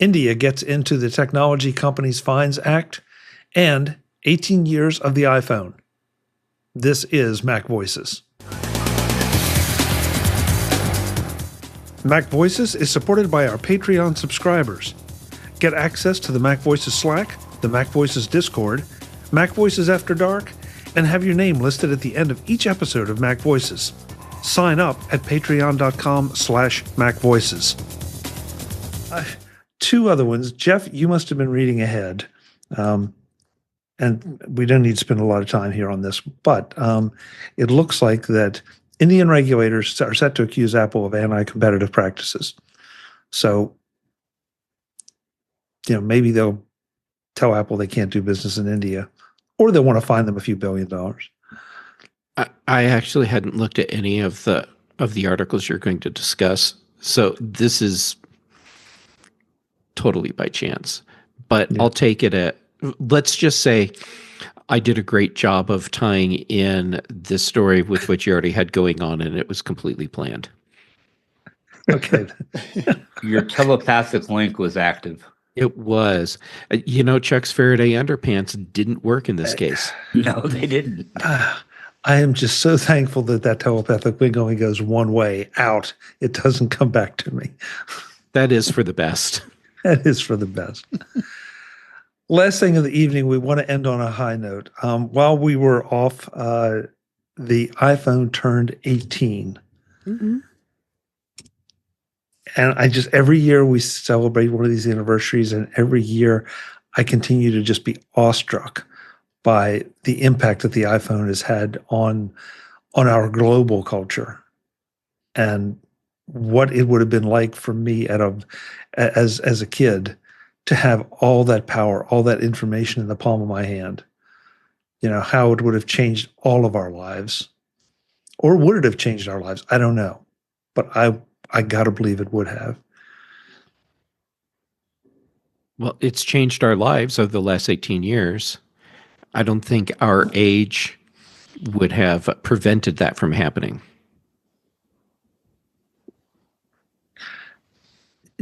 India gets into the Technology Companies Fines Act, and 18 years of the iPhone. This is MacVoices. MacVoices is supported by our Patreon subscribers. Get access to the MacVoices Slack, the MacVoices Discord, MacVoices After Dark, and have your name listed at the end of each episode of MacVoices. Sign up at patreon.com/MacVoices. Two other ones. Jeff, you must have been reading ahead. And we don't need to spend a lot of time here on this, but it looks like that Indian regulators are set to accuse Apple of anti-competitive practices. So, maybe they'll tell Apple they can't do business in India, or they'll want to fine them a few $1 billion. I actually hadn't looked at any of the articles you're going to discuss, so this is totally by chance. But yeah. I'll take it at, let's just say I did a great job of tying in this story with what you already had going on, and it was completely planned. Okay. Your telepathic link was active. It was. Chuck's Faraday underpants didn't work in this case. No, they didn't. I am just so thankful that telepathic link only goes one way out. It doesn't come back to me. That is for the best. That is for the best. Last thing of the evening, we want to end on a high note. While we were off, the iPhone turned 18. Mm-hmm. And every year we celebrate one of these anniversaries, and every year I continue to just be awestruck by the impact that the iPhone has had on our global culture, and what it would have been like for me as a kid to have all that power, all that information in the palm of my hand. How it would have changed all of our lives. Or would it have changed our lives? I don't know. But I got to believe it would have. Well, it's changed our lives over the last 18 years. I don't think our age would have prevented that from happening.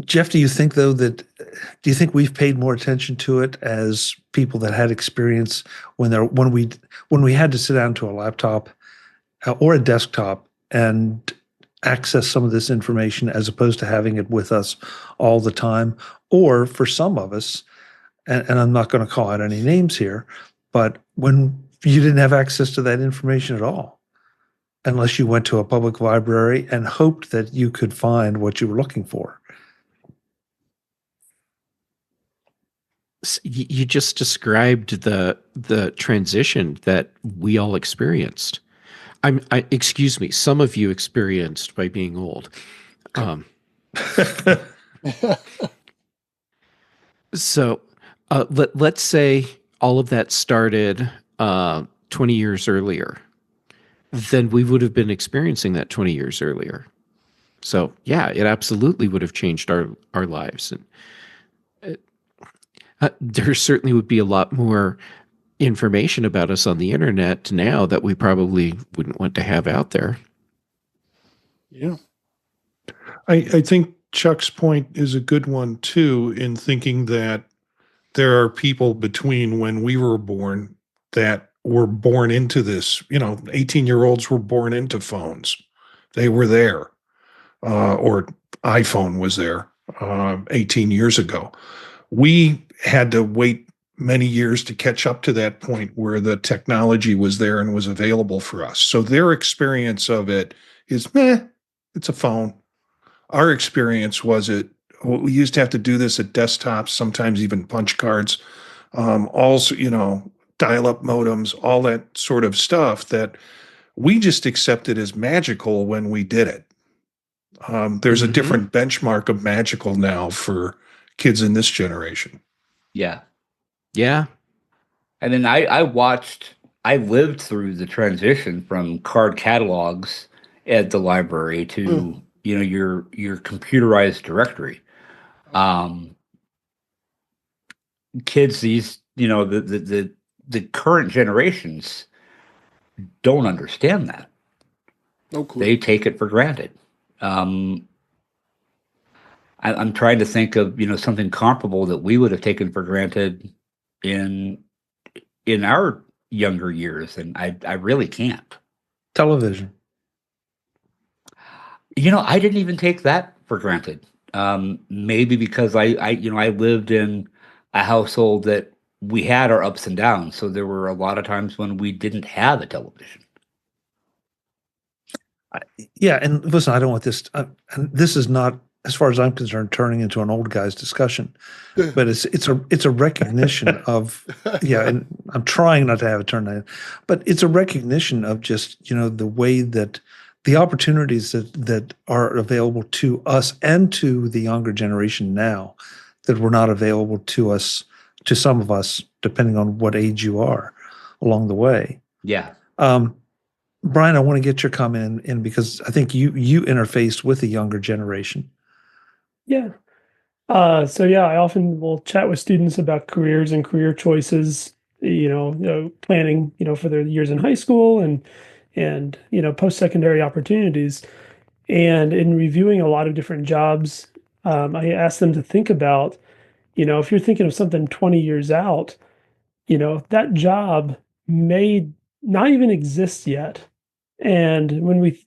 Jeff, do you think we've paid more attention to it as people that had experience when we had to sit down to a laptop or a desktop and access some of this information, as opposed to having it with us all the time? Or for some of us, and I'm not going to call out any names here, but when you didn't have access to that information at all, unless you went to a public library and hoped that you could find what you were looking for. You just described the transition that we all experienced. Excuse me, some of you experienced by being old. So let's say all of that started 20 years earlier. Then we would have been experiencing that 20 years earlier. So yeah, it absolutely would have changed our lives. And there certainly would be a lot more information about us on the internet now that we probably wouldn't want to have out there. Yeah. I think Chuck's point is a good one too, in thinking that there are people between when we were born that were born into this. 18-year-olds were born into phones. They were there. Or iPhone was there 18 years ago. We had to wait many years to catch up to that point where the technology was there and was available for us. So their experience of it is, it's a phone. Our experience was we used to have to do this at desktops, sometimes even punch cards, also, dial-up modems, all that sort of stuff that we just accepted as magical when we did it. There's a different benchmark of magical now for kids in this generation. Yeah. Yeah. And then I lived through the transition from card catalogs at the library to, your computerized directory. Kids, the current generations don't understand that. No clue. They take it for granted. I'm trying to think of, something comparable that we would have taken for granted in our younger years, and I really can't. Television. I didn't even take that for granted. Maybe because I lived in a household that we had our ups and downs, so there were a lot of times when we didn't have a television. Yeah, and listen, I don't want this. And this is not, as far as I'm concerned, turning into an old guy's discussion. But it's a recognition of, yeah, and I'm trying not to have it turn that, but it's a recognition of just the way that the opportunities that are available to us and to the younger generation now that were not available to some of us, depending on what age you are along the way. Yeah. Brian, I want to get your comment in because I think you interfaced with the younger generation. Yeah. So I often will chat with students about careers and career choices, planning, for their years in high school and post-secondary opportunities. And in reviewing a lot of different jobs, I asked them to think about, if you're thinking of something 20 years out, that job may not even exist yet. And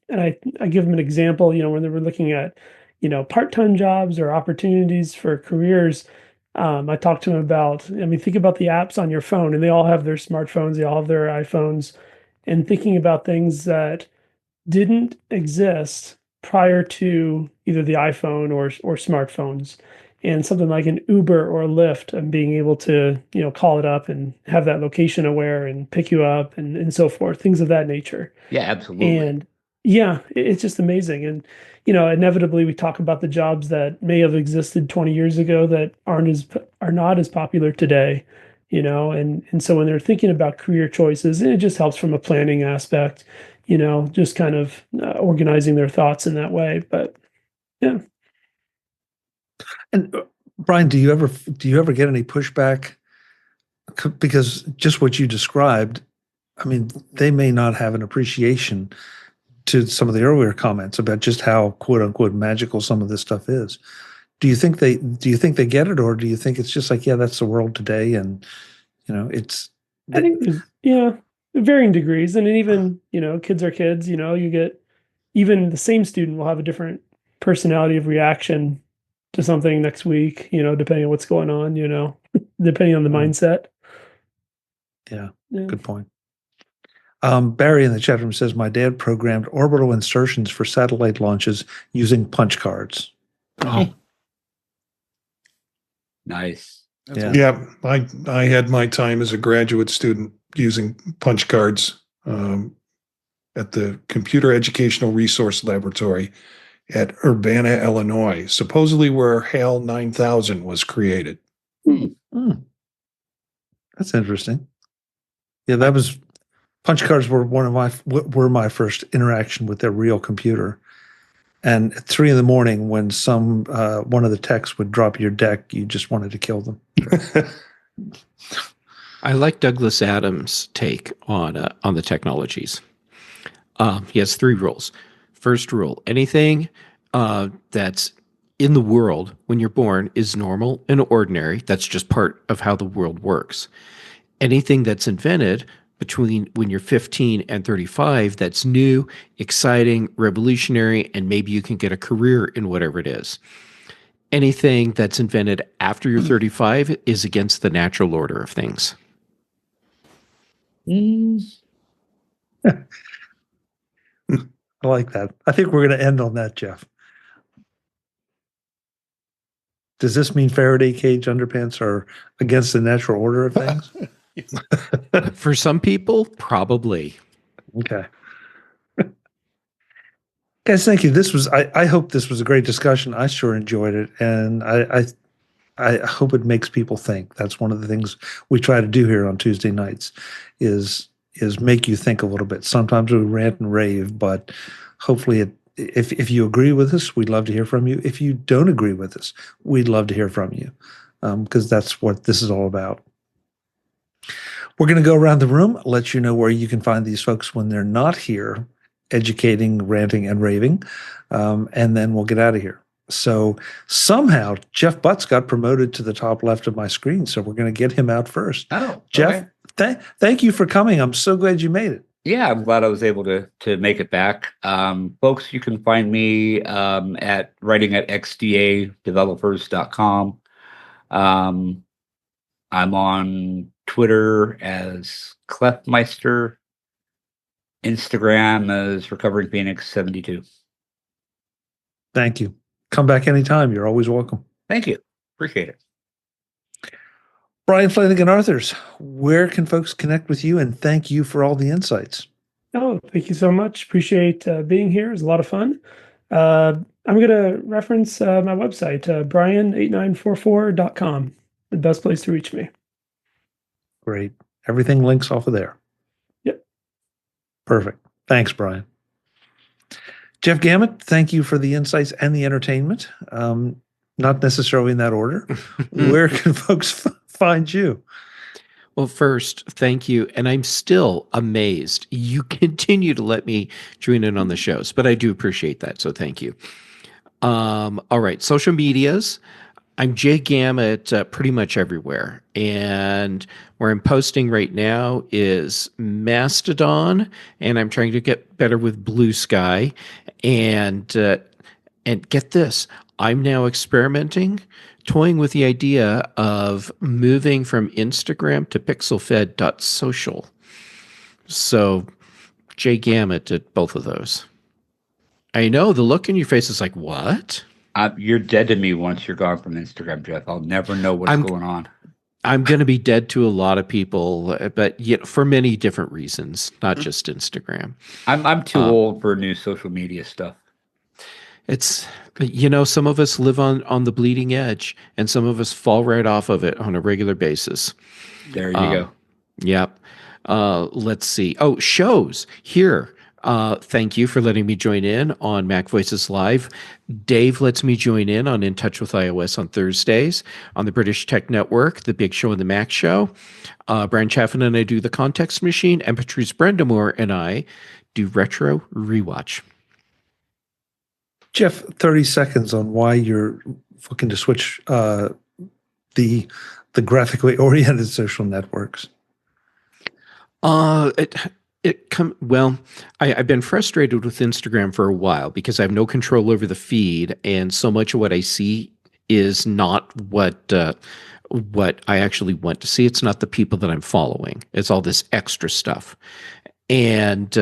I give them an example, when they were looking at, part-time jobs or opportunities for careers, I talked to them about, think about the apps on your phone, and they all have their smartphones, they all have their iPhones, and thinking about things that didn't exist prior to either the iPhone or smartphones. And something like an Uber or Lyft and being able to, call it up and have that location aware and pick you up and so forth, things of that nature. Yeah, absolutely. And it's just amazing. And, inevitably we talk about the jobs that may have existed 20 years ago that are not as popular today, and so when they're thinking about career choices, it just helps from a planning aspect, just kind of organizing their thoughts in that way. But yeah. And Brian, do you ever get any pushback? Because just what you described, they may not have an appreciation to some of the earlier comments about just how quote unquote magical some of this stuff is. Do you think they get it, or do you think it's just like, yeah, that's the world today, and it's? I think there's varying degrees, and then even kids are kids. You get even the same student will have a different personality of reaction to something next week, depending on what's going on, depending on the mindset. Yeah, good point. Barry in the chat room says, my dad programmed orbital insertions for satellite launches using punch cards. Oh, Nice. Yeah, I had my time as a graduate student using punch cards at the Computer Educational Resource Laboratory at Urbana, Illinois, supposedly where HAL 9000 was created. That's interesting. Yeah, punch cards were were my first interaction with a real computer. And at 3 a.m, when one of the techs would drop your deck, you just wanted to kill them. I like Douglas Adams' take on the technologies. He has 3 rules. First rule: anything that's in the world when you're born is normal and ordinary. That's just part of how the world works. Anything that's invented between when you're 15 and 35 that's new, exciting, revolutionary, and maybe you can get a career in whatever it is. Anything that's invented after you're 35 is against the natural order of things. I like that. I think we're going to end on that, Jeff. Does this mean Faraday cage underpants are against the natural order of things? For some people, probably. Okay. Guys, thank you. I hope this was a great discussion. I sure enjoyed it. And I hope it makes people think. That's one of the things we try to do here on Tuesday nights is make you think a little bit. Sometimes we rant and rave, but hopefully if you agree with us, we'd love to hear from you. If you don't agree with us, we'd love to hear from you, because that's what this is all about. We're going to go around the room, let you know where you can find these folks when they're not here, educating, ranting, and raving, and then we'll get out of here. So somehow Jeff Butts got promoted to the top left of my screen. So we're going to get him out first. Oh, Jeff, okay. Thank you for coming. I'm so glad you made it. Yeah, I'm glad I was able to make it back. Folks, you can find me at writing at xdadevelopers.com. I'm on Twitter as Clefmeister, Instagram as Recovering Phoenix 72. Thank you. Come back anytime. You're always welcome. Thank you. Appreciate it. Brian Flanigan-Arthurs, where can folks connect with you? And thank you for all the insights. Oh, thank you so much. Appreciate being here. It was a lot of fun. I'm going to reference my website, brian8944.com. The best place to reach me. Great. Everything links off of there. Yep. Perfect. Thanks, Brian. Jeff Gamet, thank you for the insights and the entertainment. Not necessarily in that order. Where can folks find you? Well, first, thank you. And I'm still amazed. You continue to let me join in on the shows, but I do appreciate that. So thank you. All right. Social medias. I'm Jay Gamet pretty much everywhere. And where I'm posting right now is Mastodon, and I'm trying to get better with Blue Sky. And get this, I'm now experimenting, toying with the idea of moving from Instagram to pixelfed.social. So Jay Gamet at both of those. I know the look in your face is like, what? You're dead to me once you're gone from Instagram, Jeff. I'll never know what's going on. I'm going to be dead to a lot of people, but for many different reasons, not just Instagram. I'm too old for new social media stuff. It's, some of us live on the bleeding edge, and some of us fall right off of it on a regular basis. There you go. Yep. Let's see. Oh, shows here. Thank you for letting me join in on MacVoices Live. Dave lets me join in on In Touch with iOS on Thursdays. On the British Tech Network, The Big Show and the Mac Show. Brian Chaffin and I do The Context Machine, and Patrice Brendamore and I do Retro Rewatch. Jeff, 30 seconds on why you're looking to switch the graphically oriented social networks. I've been frustrated with Instagram for a while because I have no control over the feed, and so much of what I see is not what I actually want to see. It's not the people that I'm following. It's all this extra stuff, and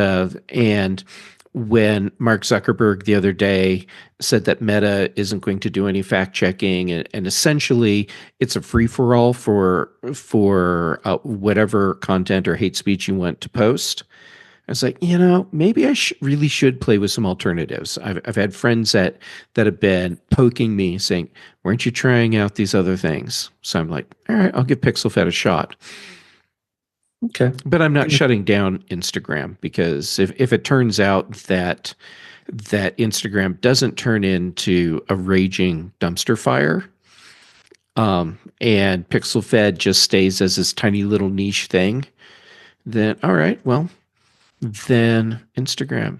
when Mark Zuckerberg the other day said that Meta isn't going to do any fact checking, and essentially it's a free for all for whatever content or hate speech you want to post. I was like, maybe I really should play with some alternatives. I've had friends that have been poking me saying, weren't you trying out these other things? So I'm like, all right, I'll give PixelFed a shot. Okay. But I'm not shutting down Instagram, because if it turns out that Instagram doesn't turn into a raging dumpster fire, and PixelFed just stays as this tiny little niche thing, then all right, well, then Instagram.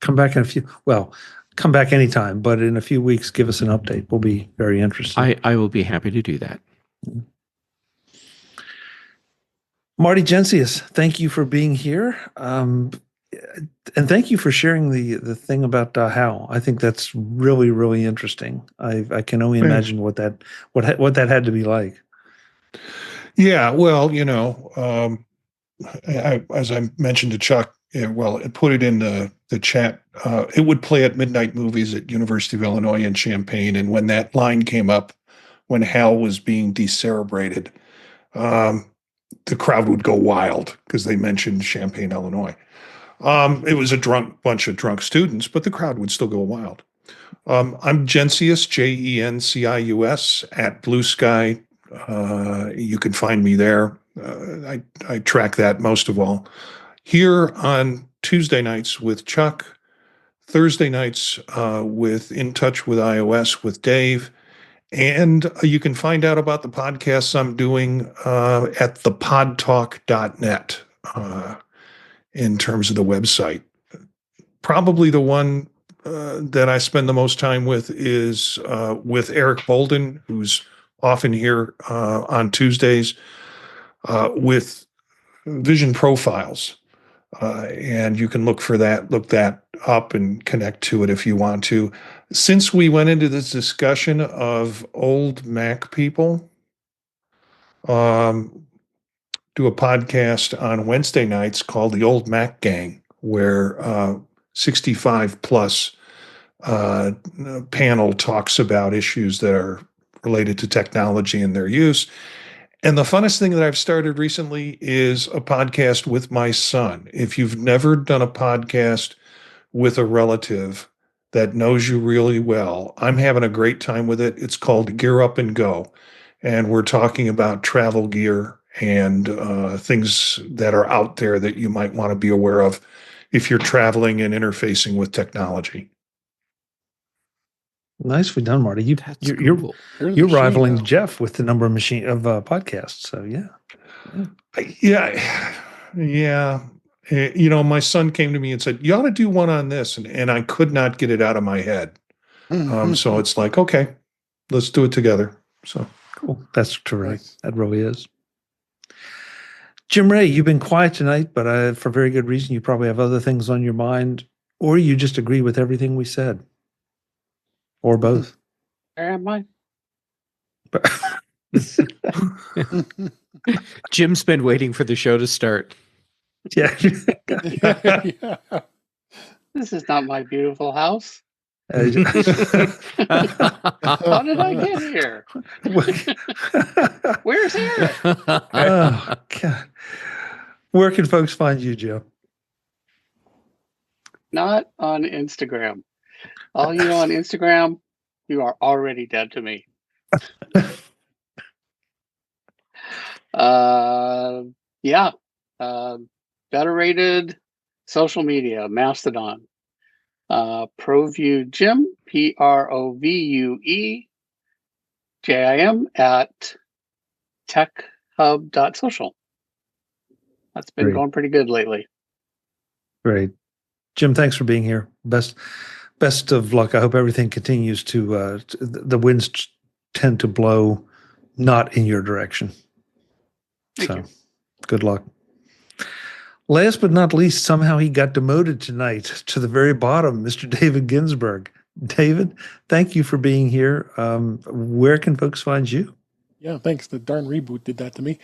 Come back come back anytime, but in a few weeks, give us an update. We'll be very interested. I will be happy to do that. Marty Jencius, thank you for being here. And thank you for sharing the thing about how. I think that's really, really interesting. I can only imagine what that had to be like. Yeah, well, as I mentioned to Chuck, it put it in the chat. It would play at midnight movies at University of Illinois in Champaign, and when that line came up, when Hal was being decerebrated, the crowd would go wild because they mentioned Champaign, Illinois. It was a bunch of drunk students, but the crowd would still go wild. I'm Jencius, Jencius, at Blue Sky. You can find me there. I track that most of all. Here on Tuesday nights with Chuck, Thursday nights with In Touch with iOS with Dave, and you can find out about the podcasts I'm doing at thepodtalk.net in terms of the website. Probably the one that I spend the most time with is with Eric Bolden, who's often here on Tuesdays with vision profiles. And you can look that up and connect to it if you want to. Since we went into this discussion of old Mac people, do a podcast on Wednesday nights called The Old Mac Gang, where 65 plus panel talks about issues that are related to technology and their use. And the funnest thing that I've started recently is a podcast with my son. If you've never done a podcast with a relative that knows you really well, I'm having a great time with it. It's called Gear Up and Go. And we're talking about travel gear and things that are out there that you might want to be aware of if you're traveling and interfacing with technology. Nicely done, Marty. You're Cool. you're rivaling Jeff with the number of podcasts. So yeah. Yeah. You know, my son came to me and said, "You ought to do one on this," and I could not get it out of my head. So it's like, okay, let's do it together. So cool. That's terrific. Nice. That really is. Jim Rea, you've been quiet tonight, but for very good reason. You probably have other things on your mind, or you just agree with everything we said. Or both. Where am I? Jim's been waiting for the show to start. Yeah. This is not my beautiful house. How did I get here? Where's Eric? Oh, God. Where can folks find you, Joe? Not on Instagram. All you on Instagram, you are already dead to me. Better rated social media, Mastodon. ProView Jim, ProVue JIM at techhub.social. That's been going pretty good lately. Great. Jim, thanks for being here. Best of luck. I hope everything continues to the winds tend to blow not in your direction. Thank you. Good luck. Last but not least, somehow he got demoted tonight to the very bottom, Mr. David Ginsburg. David, thank you for being here. Where can folks find you? Yeah, thanks. The darn reboot did that to me.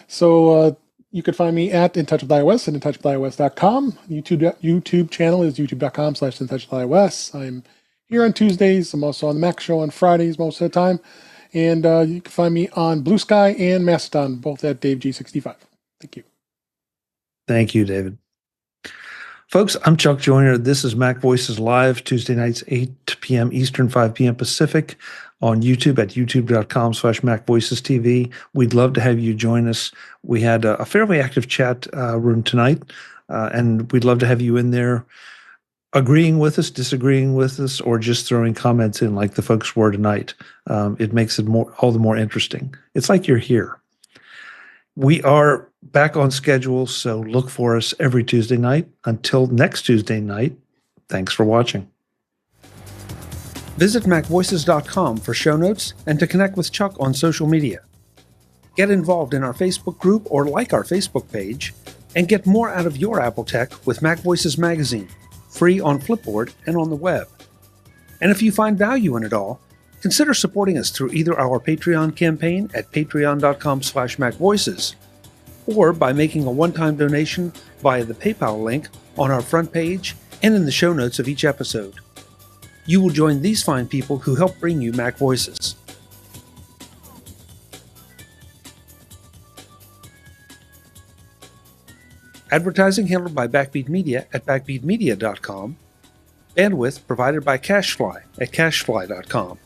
So you can find me at In Touch with iOS and intouchwithios.com. YouTube channel is youtube.com/intouchwithios. I'm here on Tuesdays. I'm also on the Mac Show on Fridays most of the time. And you can find me on Blue Sky and Mastodon, both at DaveG65. Thank you. Thank you, David. Folks, I'm Chuck Joyner. This is Mac Voices Live, Tuesday nights, 8 p.m. Eastern, 5 p.m. Pacific on YouTube at youtube.com/MacVoicesTV. We'd love to have you join us. We had a fairly active chat room tonight, and we'd love to have you in there agreeing with us, disagreeing with us, or just throwing comments in like the folks were tonight. It makes it all the more interesting. It's like you're here. We are back on schedule, so look for us every Tuesday night. Until next Tuesday night, thanks for watching. Visit MacVoices.com for show notes and to connect with Chuck on social media. Get involved in our Facebook group or like our Facebook page, and get more out of your Apple tech with Mac Voices Magazine, free on Flipboard and on the web. And if you find value in it all, consider supporting us through either our Patreon campaign at patreon.com/MacVoices or by making a one-time donation via the PayPal link on our front page and in the show notes of each episode. You will join these fine people who help bring you Mac Voices. Advertising handled by Backbeat Media at backbeatmedia.com. Bandwidth provided by CacheFly at cachefly.com.